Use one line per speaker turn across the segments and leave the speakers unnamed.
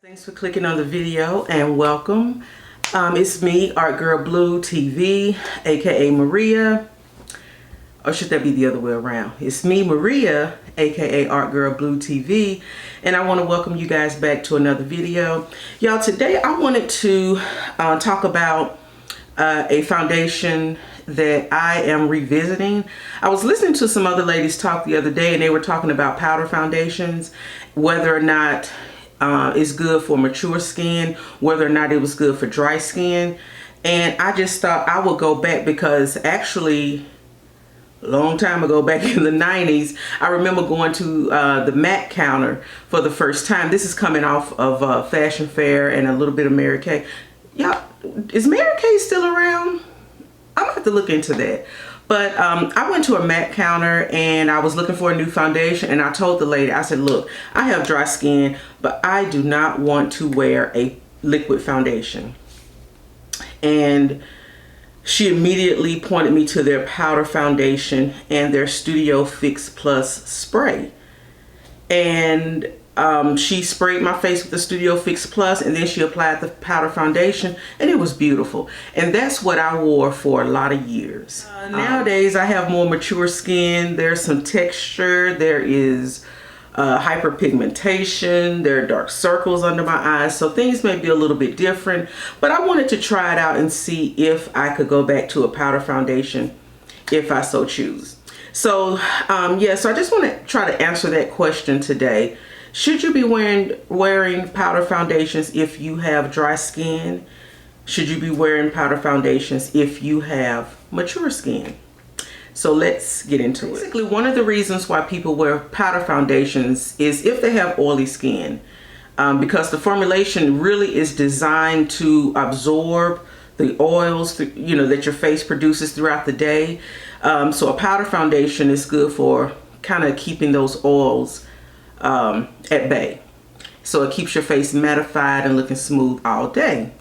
Thanks for clicking on the video and welcome. It's me, Art Girl Blue TV, aka Maria. Or should that be the other way around? It's me, Maria, aka Art Girl Blue TV, and I want to welcome you guys back to another video. Y'all, today I wanted to talk about a foundation that I am revisiting. I was listening to some other ladies talk the other day, and they were talking about powder foundations, whether or not it's good for mature skin, whether or not it was good for dry skin. And I just thought I would go back because actually a long time ago, back in the 90s, I remember going to the MAC counter for the first time. This is coming off of Fashion Fair and a little bit of Mary Kay. Y'all, is Mary Kay still around? I'm gonna have to look into that. But I went to a MAC counter and I was looking for a new foundation, and I told the lady, I said, look, I have dry skin, but I do not want to wear a liquid foundation. And she immediately pointed me to their powder foundation and their Studio Fix Plus spray. And she sprayed my face with the Studio Fix Plus, and then she applied the powder foundation, and it was beautiful. And that's what I wore for a lot of years. Nowadays, I have more mature skin. There's some texture. There is hyperpigmentation. There are dark circles under my eyes. So things may be a little bit different. But I wanted to try it out and see if I could go back to a powder foundation if I so choose. So, yeah, so I just want to try to answer that question today. Should you be wearing powder foundations if you have dry skin? Should you be wearing powder foundations if you have mature skin? So let's get into it. Basically, one of the reasons why people wear powder foundations is if they have oily skin, because the formulation really is designed to absorb the oils, you know, that your face produces throughout the day. So a powder foundation is good for kind of keeping those oils at bay. So it keeps your face mattified and looking smooth all day.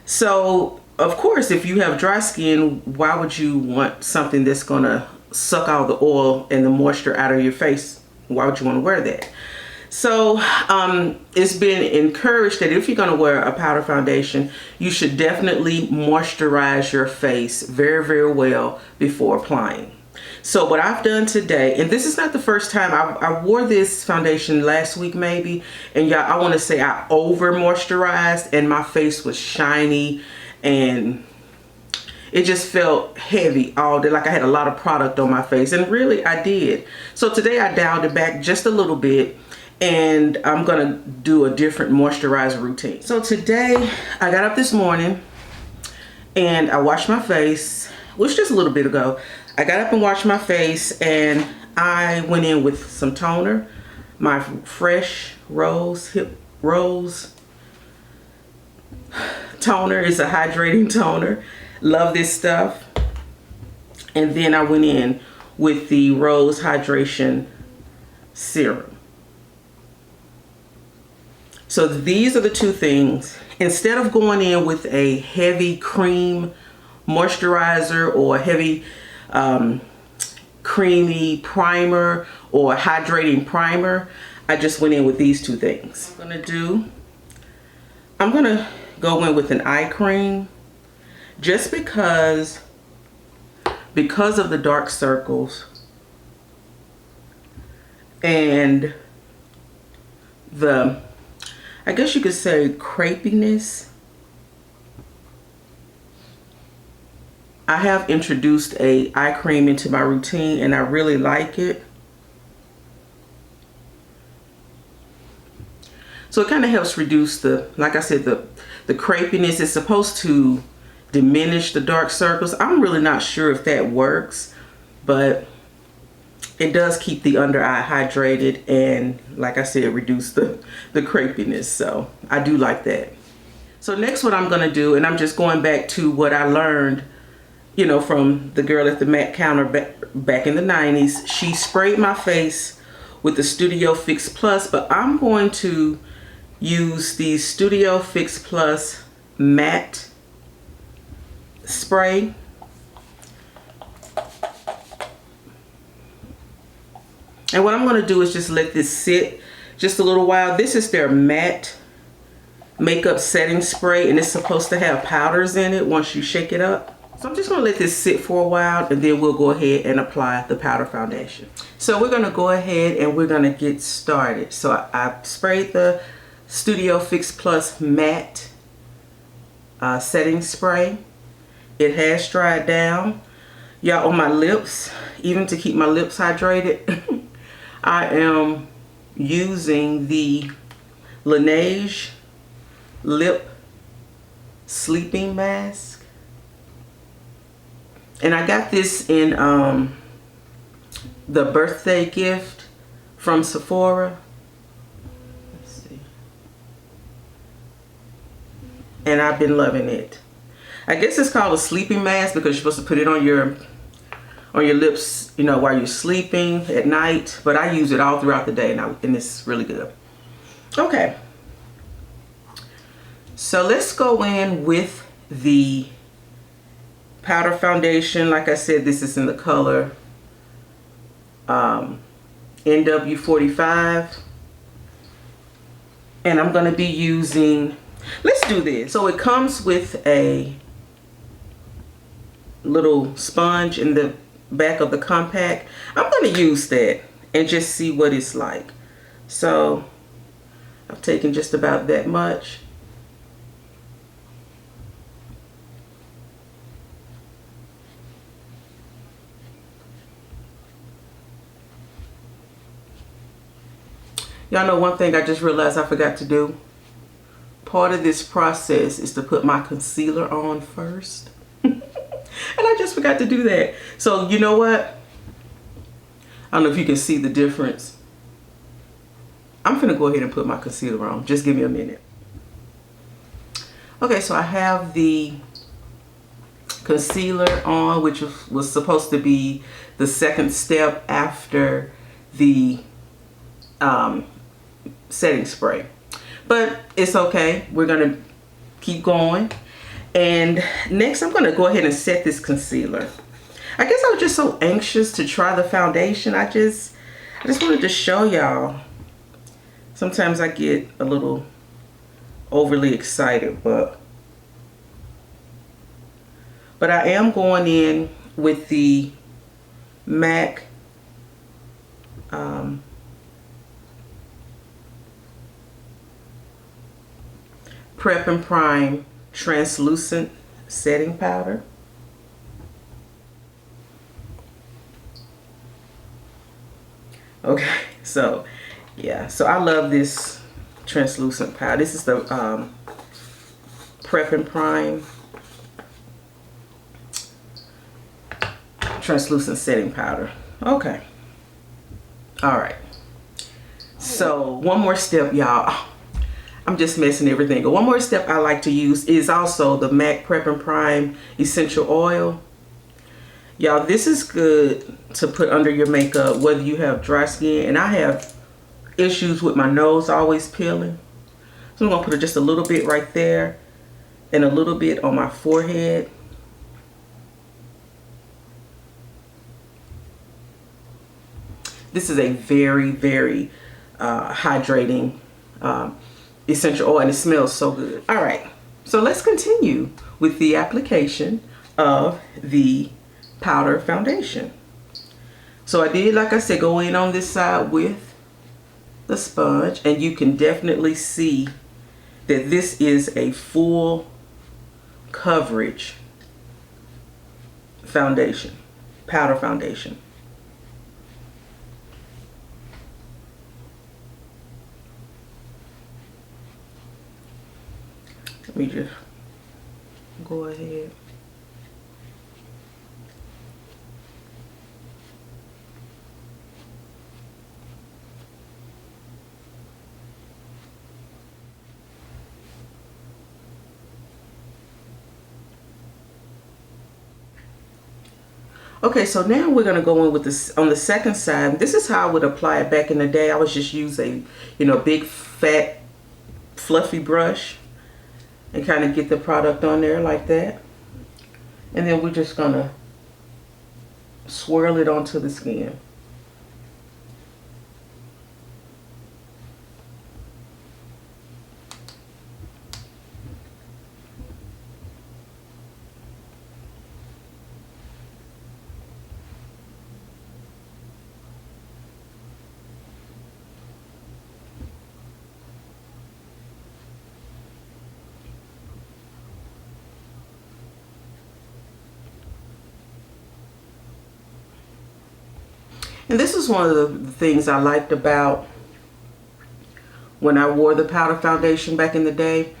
So of course, if you have dry skin, why would you want something that's gonna suck all the oil and the moisture out of your face? Why would you want to wear that? So it's been encouraged that if you're going to wear a powder foundation, you should definitely moisturize your face very, very well before applying. So what I've done today, and this is not the first time, I wore this foundation last week maybe, and y'all, I want to say I over moisturized and my face was shiny and it just felt heavy all day, like I had a lot of product on my face, and really I did. So today I dialed it back just a little bit, and I'm gonna do a different moisturizer routine. So today I got up this morning and I washed my face, which just a little bit ago. I got up and washed my face, and I went in with some toner, my fresh rose toner. Is a hydrating toner. Love this stuff. And then I went in with the Rose Hydration Serum. So these are the two things. Instead of going in with a heavy cream moisturizer or heavy creamy primer or hydrating primer, I just went in with these two things. I'm gonna go in with an eye cream, just because of the dark circles and the, I guess you could say, crepiness. I have introduced a eye cream into my routine and I really like it. So it kind of helps reduce the, like I said, the crepiness. It's supposed to diminish the dark circles. I'm really not sure if that works, but it does keep the under eye hydrated and, like I said, reduce the crepiness. So I do like that. So next what I'm gonna do, and I'm just going back to what I learned, you know, from the girl at the MAC counter back in the 90s. She sprayed my face with the Studio Fix Plus, but I'm going to use the Studio Fix Plus matte spray. And what I'm going to do is just let this sit just a little while. This is their matte makeup setting spray, and it's supposed to have powders in it once you shake it up. So I'm just gonna let this sit for a while, and then we'll go ahead and apply the powder foundation. So we're gonna go ahead and we're gonna get started. So I sprayed the Studio Fix Plus Matte setting spray. It has dried down. Y'all, on my lips, even to keep my lips hydrated, I am using the Laneige Lip Sleeping Mask. And I got this in the birthday gift from Sephora. Let's see. And I've been loving it. I guess it's called a sleeping mask because you're supposed to put it on your lips, you know, while you're sleeping at night. But I use it all throughout the day, and it's really good. Okay. So let's go in with the powder foundation. Like I said, this is in the color NW45. And I'm going to be using, let's do this. So it comes with a little sponge in the back of the compact. I'm going to use that and just see what it's like. So I've taken just about that much. Y'all know one thing I just realized I forgot to do? Part of this process is to put my concealer on first. And I just forgot to do that. So you know what? I don't know if you can see the difference. I'm finna go ahead and put my concealer on. Just give me a minute. Okay, so I have the concealer on, which was supposed to be the second step after the setting spray, but it's okay. We're gonna keep going, and next I'm gonna go ahead and set this concealer. I guess I was just so anxious to try the foundation. I just wanted to show y'all. Sometimes I get a little overly excited, but I am going in with the MAC Prep and Prime Translucent Setting Powder. Okay, so yeah, so I love this translucent powder. This is the Prep and Prime Translucent Setting Powder. Okay, all right. So one more step, y'all. I'm just messing everything up. One more step I like to use is also the MAC Prep and Prime Essential Oil. Y'all, this is good to put under your makeup, whether you have dry skin. And I have issues with my nose always peeling. So I'm going to put just a little bit right there and a little bit on my forehead. This is a very, very hydrating essential oil, and it smells so good. All right, so let's continue with the application of the powder foundation. So I did, like I said, go in on this side with the sponge, and you can definitely see that this is a full coverage foundation, powder foundation. Let me just go ahead. Okay, so now we're gonna go in with this on the second side. This is how I would apply it back in the day. I would just use a, big fat fluffy brush and kind of get the product on there like that. And then we're just gonna swirl it onto the skin. And this is one of the things I liked about when I wore the powder foundation back in the day.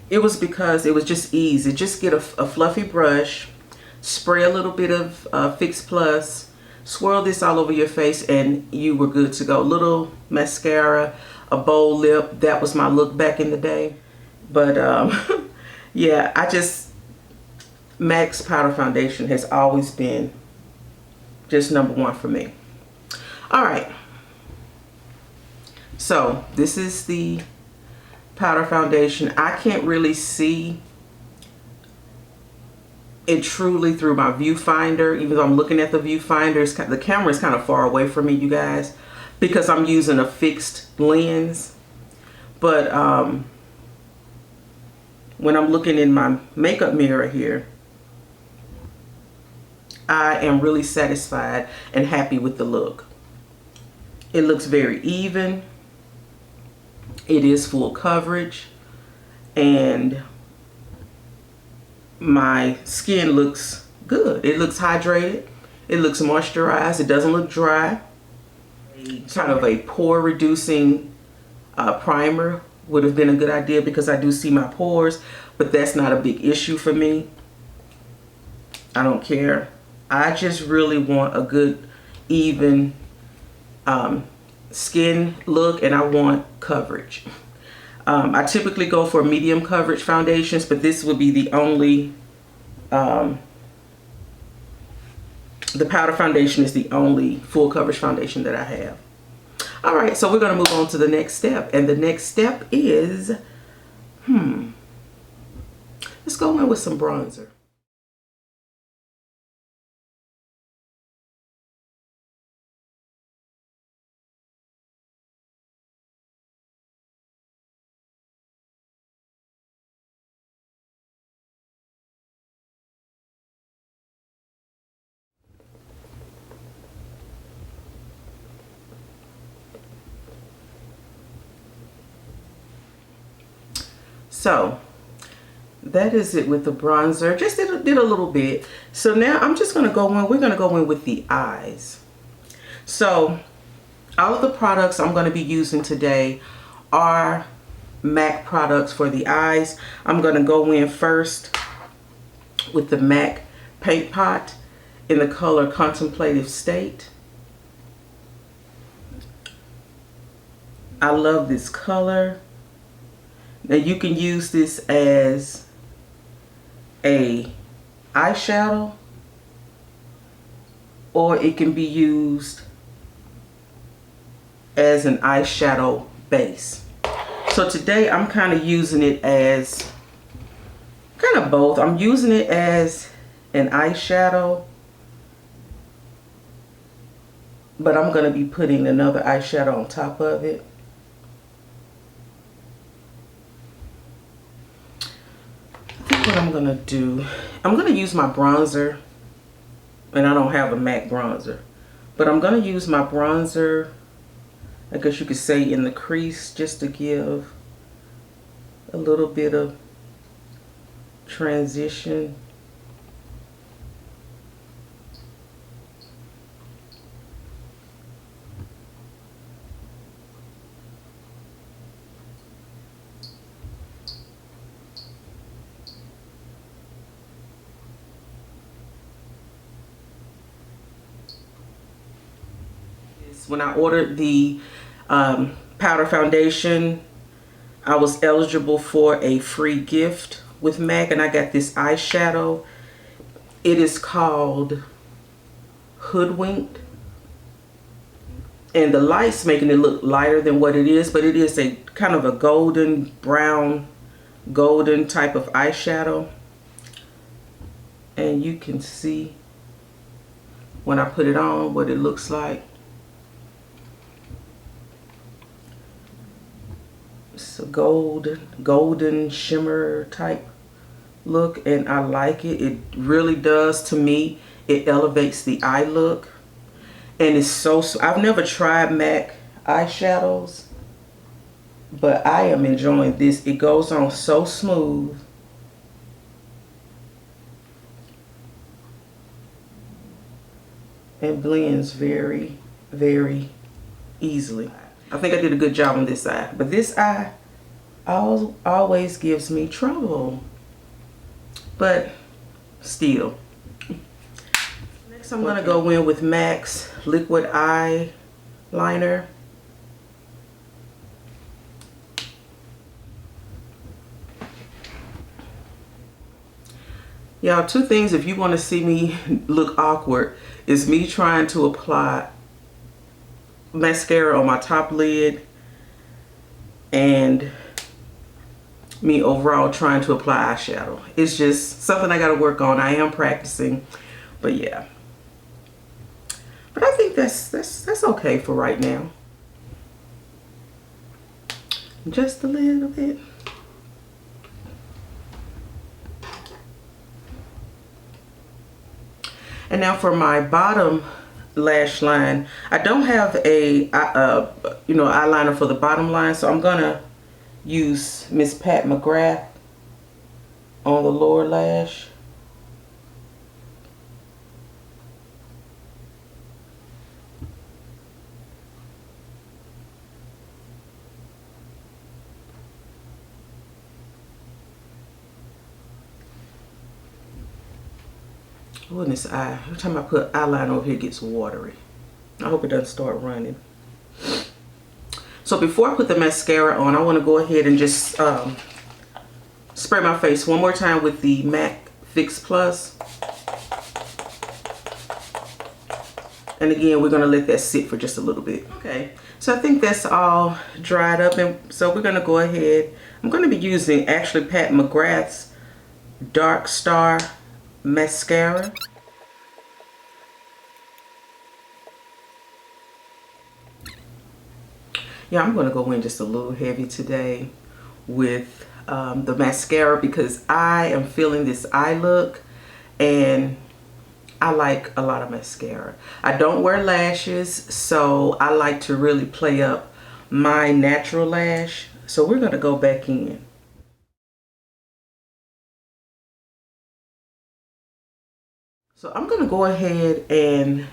It was because it was just easy. Just get a fluffy brush, spray a little bit of Fix Plus, swirl this all over your face, and you were good to go. Little mascara, a bold lip. That was my look back in the day. But yeah, MAC's powder foundation has always been just #1 for me. All right. So this is the powder foundation. I can't really see it truly through my viewfinder, even though I'm looking at the viewfinder. The camera is kind of far away from me, you guys, because I'm using a fixed lens. But when I'm looking in my makeup mirror here, I am really satisfied and happy with the look. It looks very even. It is full coverage, and my skin looks good. It looks hydrated. It looks moisturized. It doesn't look dry. Kind of a pore reducing primer would have been a good idea, because I do see my pores, but that's not a big issue for me. I don't care. I just really want a good, even skin look, and I want coverage. I typically go for medium coverage foundations, but this would be the only, the powder foundation is the only full coverage foundation that I have. All right, so we're going to move on to the next step, and the next step is, let's go in with some bronzer. So that is it with the bronzer. Just did a little bit. So now I'm just going to go in. We're going to go in with the eyes. So all of the products I'm going to be using today are MAC products for the eyes. I'm going to go in first with the MAC Paint Pot in the color Contemplative State. I love this color. Now you can use this as a eyeshadow, or it can be used as an eyeshadow base. So today I'm kind of using it as kind of both. I'm using it as an eyeshadow, but I'm going to be putting another eyeshadow on top of it. What I'm gonna do, I'm gonna use my bronzer, and I don't have a MAC bronzer, but I'm gonna use my bronzer, I guess you could say in the crease, just to give a little bit of transition. When I ordered the powder foundation, I was eligible for a free gift with MAC, and I got this eyeshadow. It is called Hoodwinked, and the light's making it look lighter than what it is, but it is a kind of a golden brown, golden type of eyeshadow, and you can see when I put it on what it looks like. It's a golden shimmer type look, and I like it. It really does, to me, it elevates the eye look. And it's so, I've never tried MAC eyeshadows, but I am enjoying this. It goes on so smooth. And blends very very easily. I think I did a good job on this eye, but this eye always gives me trouble. But still. Next I'm gonna go in with MAC's liquid eyeliner. Y'all, two things if you want to see me look awkward is me trying to apply mascara on my top lid and me overall trying to apply eyeshadow. It's just something I got to work on. I am practicing, but yeah. But I think that's okay for right now. Just a little bit. And now for my bottom lash line, I don't have a eyeliner for the bottom line, so I'm gonna use Miss Pat McGrath on the lower lash. Oh, and this eye, every time I put eyeliner over here, it gets watery. I hope it doesn't start running. So before I put the mascara on, I want to go ahead and just spray my face one more time with the MAC Fix Plus. And again, we're going to let that sit for just a little bit. Okay, so I think that's all dried up. And so we're going to go ahead. I'm going to be using actually Pat McGrath's Dark Star Mascara. Yeah, I'm going to go in just a little heavy today with the mascara because I am feeling this eye look and I like a lot of mascara. I don't wear lashes, so I like to really play up my natural lash. So we're going to go back in. So I'm going to go ahead and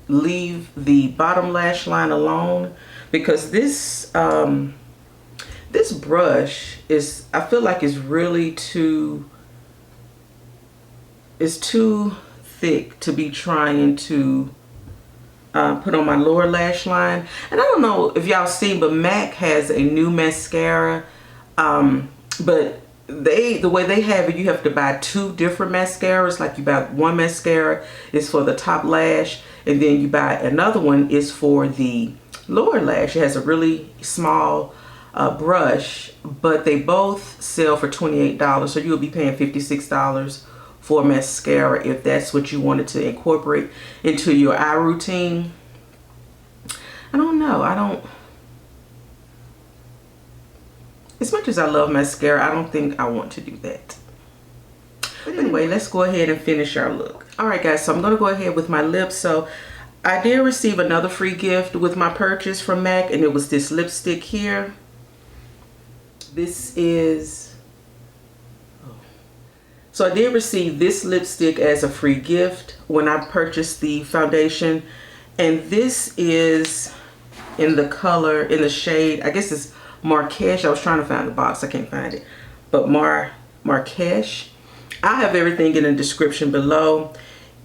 leave the bottom lash line alone because this this brush is, I feel like it's really too thick to be trying to put on my lower lash line. And I don't know if y'all seen, but MAC has a new mascara, but the way they have it, you have to buy two different mascaras. Like you buy one mascara is for the top lash, and then you buy another one is for the lower lash. It has a really small brush, but they both sell for $28, so you'll be paying $56 for mascara if that's what you wanted to incorporate into your eye routine. I don't know. As much as I love mascara, I don't think I want to do that. But anyway, let's go ahead and finish our look. Alright guys, so I'm going to go ahead with my lips. So I did receive another free gift with my purchase from MAC, and it was this lipstick here. This is... So I did receive this lipstick as a free gift when I purchased the foundation. And this is in the color, in the shade, I guess it's Marrakesh. I was trying to find the box, I can't find it, but Marrakesh. I have everything in the description below.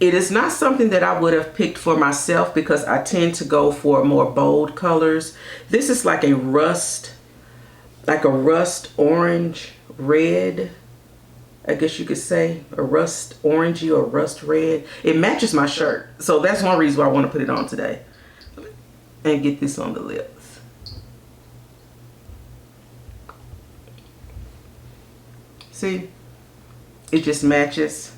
It is not something that I would have picked for myself because I tend to go for more bold colors. This is like a rust orange red, I guess you could say, a rust orangey or rust red. It matches my shirt, so that's one reason why I want to put it on today and get this on the lips. See, it just matches.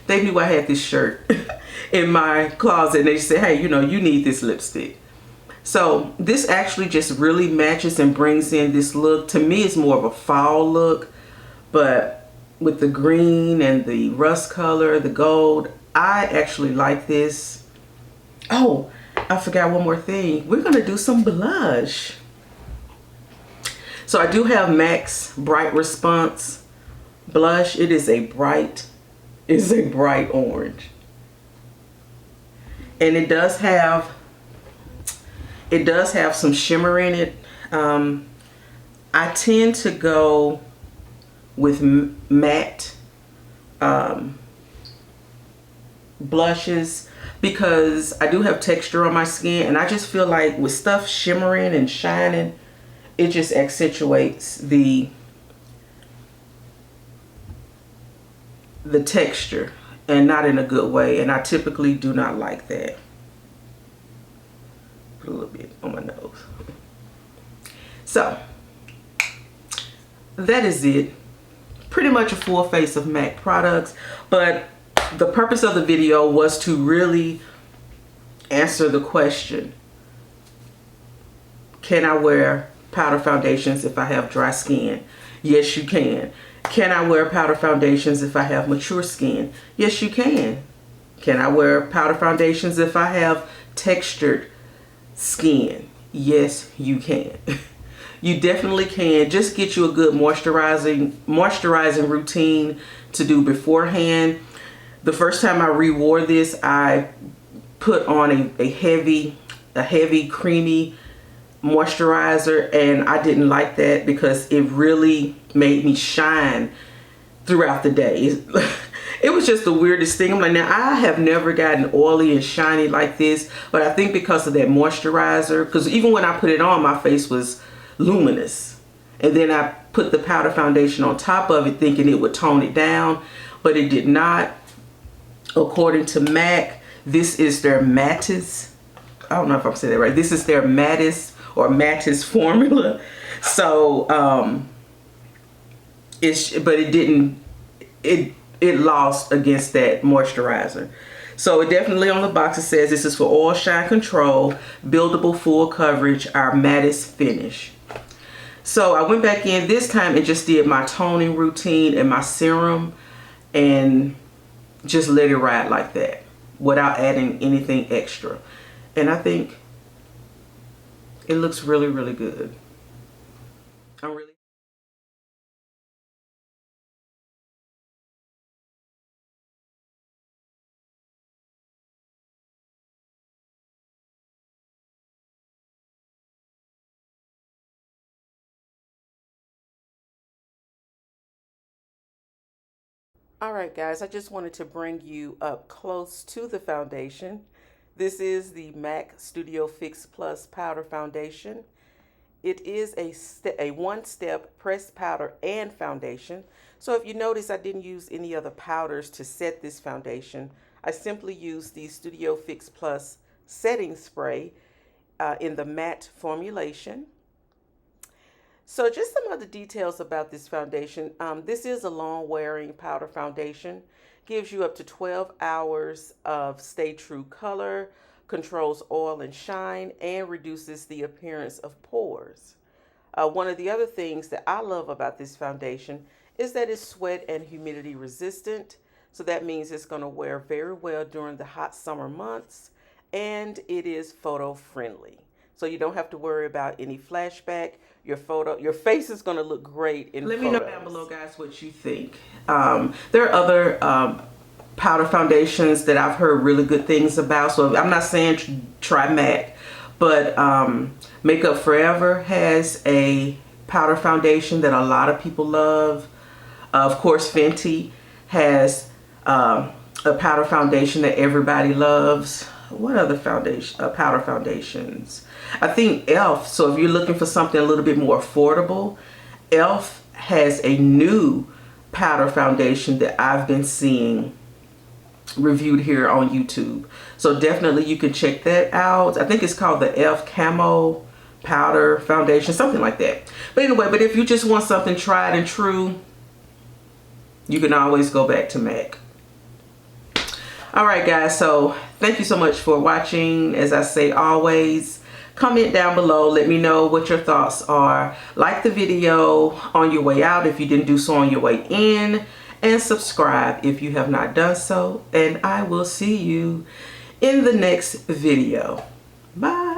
They knew I had this shirt in my closet and they said, hey, you know, you need this lipstick. So this actually just really matches and brings in this look. To me, it's more of a fall look, but with the green and the rust color, the gold, I actually like this. Oh, I forgot one more thing. We're gonna do some blush. So I do have MAC's Bright Response blush. It is a bright orange. And it does have some shimmer in it. I tend to go with matte blushes because I do have texture on my skin, and I just feel like with stuff shimmering and shining, it just accentuates the texture, and not in a good way, and I typically do not like that. Put a little bit on my nose. So that is it. Pretty much a full face of MAC products, but the purpose of the video was to really answer the question, can I wear powder foundations if I have dry skin? Yes, you can. Can I wear powder foundations if I have mature skin? Yes, you can. Can I wear powder foundations if I have textured skin? Yes, you can. You definitely can. Just get you a good moisturizing routine to do beforehand. The first time I rewore this, I put on a heavy creamy moisturizer, and I didn't like that because it really made me shine throughout the day. It was just the weirdest thing. I'm like, now I have never gotten oily and shiny like this, but I think because of that moisturizer, because even when I put it on, my face was luminous. And then I put the powder foundation on top of it thinking it would tone it down, but it did not. According to MAC, this is their mattest, I don't know if I'm saying that right, this is their mattest or mattest formula. So it lost against that moisturizer. So it definitely, on the box it says this is for oil shine control, buildable full coverage, our mattest finish. So I went back in this time and just did my toning routine and my serum and just let it ride like that without adding anything extra. And I think it looks really, really good. Alright guys, I just wanted to bring you up close to the foundation. This is the MAC Studio Fix Plus Powder Foundation. It is a one-step pressed powder and foundation. So if you notice, I didn't use any other powders to set this foundation. I simply used the Studio Fix Plus setting spray in the matte formulation. So just some other details about this foundation. This is a long wearing powder foundation. Gives you up to 12 hours of stay true color, controls oil and shine, and reduces the appearance of pores. One of the other things that I love about this foundation is that it's sweat and humidity resistant. So that means it's going to wear very well during the hot summer months, and it is photo friendly. So you don't have to worry about any flashback. Your face is going to look great in photos. Let me know down below, guys, what you think. There are other powder foundations that I've heard really good things about. So I'm not saying try MAC, but Makeup Forever has a powder foundation that a lot of people love. Of course, Fenty has a powder foundation that everybody loves. What other powder foundations? I think e.l.f. So if you're looking for something a little bit more affordable, e.l.f. has a new powder foundation that I've been seeing reviewed here on YouTube. So definitely you can check that out. I think it's called the e.l.f. Camo Powder Foundation, something like that. But anyway, if you just want something tried and true, you can always go back to MAC. Alright guys, so thank you so much for watching. As I say always, comment down below. Let me know what your thoughts are. Like the video on your way out if you didn't do so on your way in. And subscribe if you have not done so. And I will see you in the next video. Bye.